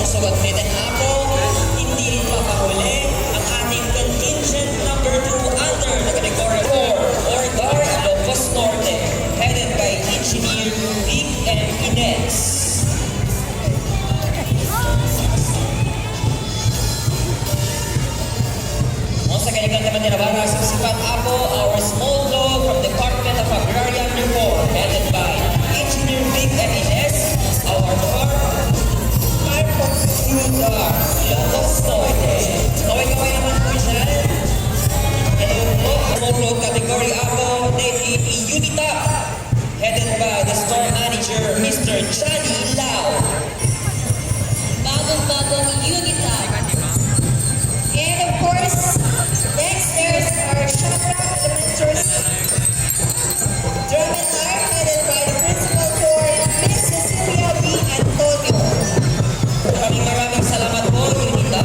sugat din ako, hindi rin papahuli ang ating contingent number 2 under the category 4 or Gar Ilocos Norte, headed by Engineer Vic and Ines. Sa kanilang naman nilabara sa Sipat Apo, our small dog from Department of Agrarian Reform, headed by Engineer Vic and Ines, our farm from Gar Ilocos Norte. Kaway-kaway naman po dyan. And yun po, small dog category Apo, Unit Up, headed by the store manager, Mr. Johnny Lau. Bagong Unit Up. And of course, next there's our Shamrock Elementary Drum and Art, headed by the principal for Miss Cecilia B. Antonio. Maraming salamat po, Unita,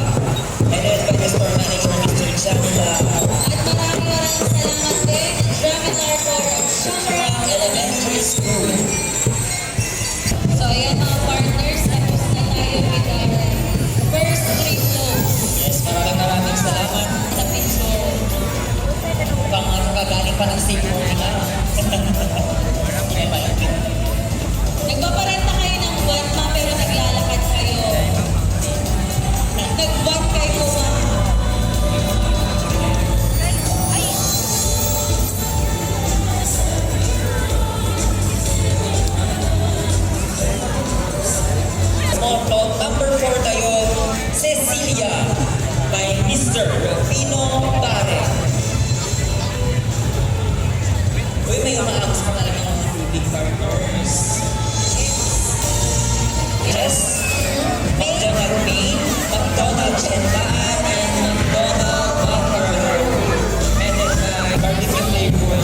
headed by the store manager, Mr. Johnny Lau. At maraming salamat din, Drum and Art for Shamrock Elementary School. So ayan mga partners, tapos na tayo with our first 3 flows. Yes, maraming salamat sa picture. Kagaling pa ng safe morning, ha? Nagpaparenta kayo ng buwan ma, pero naglalakad kayo. Nagbuwan kayo ma. Small plot number 4 tayo, Cecilia, by Mr. Rufino Bare. Uy, may umaangos pa talaga ng big partners. Yes. McDonald Main, McDonald Chendaan, and McDonald Butter. Headed by barbecue flavor.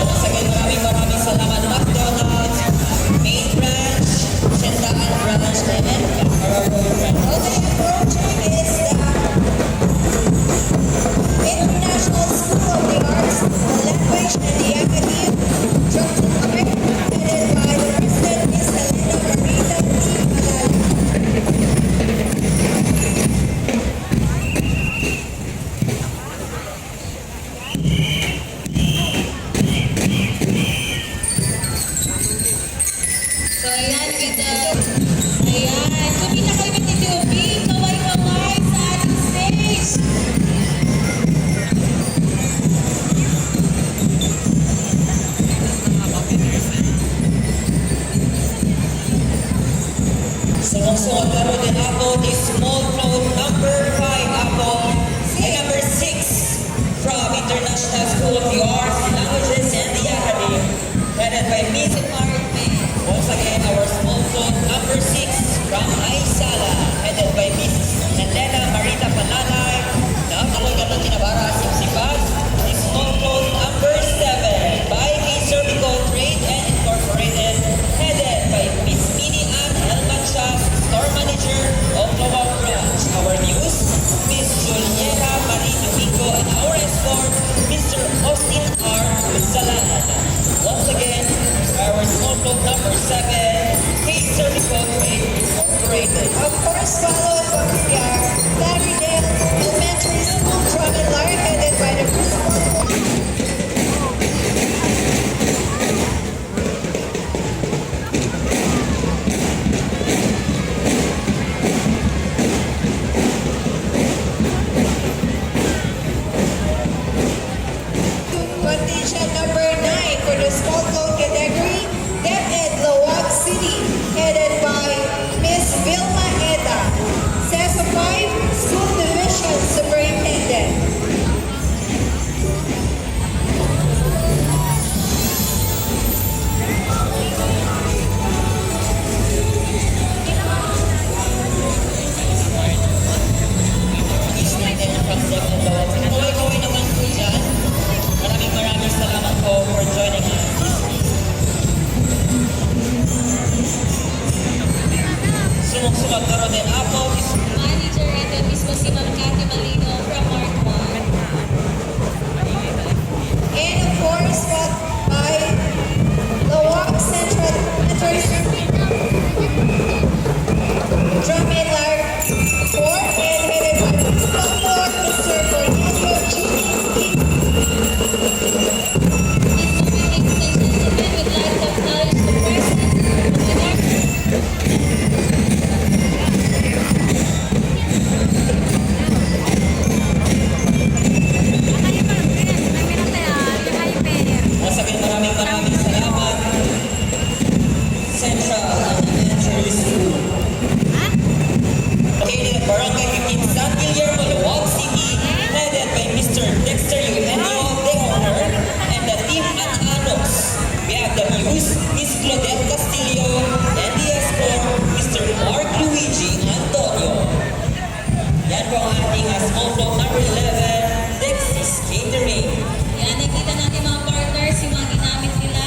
Once again, maraming salamat, McDonald's, Main Branch, Chendaan Branch, and Butter Branch. Okay, approaching is the International School of the Arts, the Language, and the Academy, Johnson Quebec, headed by the President, Miss Elena Marita T. Malala. So ayan, kumita kayo ng TTOB, kaway-kaway sa ating stage. Sumusunod laro din ako ni small float number 5 ako ay number 6 from International School of the Arts, Languages, and the Academy, headed by Miss Department. once again our small float number 6 from Aysala, headed by Miss Elena Marita Panalay, na ako ganun tinabara Sipsipas, ni small float number 7 by A Cervical Trade and Incorporated, headed by Miss Mini Ann Elmanchas, store manager of Lowang Branch. Our news, Miss Julieta Marie Domingo, and our escort, Mr. Austin R. Zalan. Once again, our small float number 7, A Cervical Trade Incorporated. Of course, followed from the Lagridale Elementary School Drum and Art, headed by the principal. Contingent number 9 for the small float category, DepEd Lawag City, headed by Miss Vilma Eda, CESA 5 School Division Superintendent. Kaway-kaway naman po dyan. Maraming salamat po for joining us. again, maraming salamat. Central Elementary School. Located at Barangay 15 San Guillermo, Luwag City, headed by Mr. Dexter Eugenio, the owner, and the team at Anos. We have the Muse, Miss Claudette Castillo, and the escort, Mr. Mark Luigi Antonio. Yan po ang ating small float number 11, Dexys Catering. Yan, nakita natin mga partners, yung mga ginamit nila.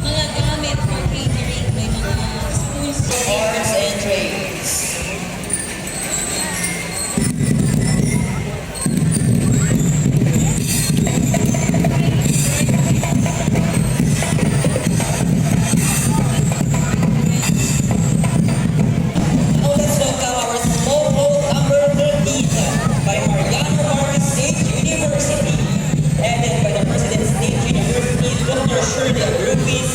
Mga gamit for catering. May mga schools. Arts and Trades. Now let's welcome our small float number 13 by Mariano Marquez State University, headed by the President State University, Dr. Shirley Agrupis,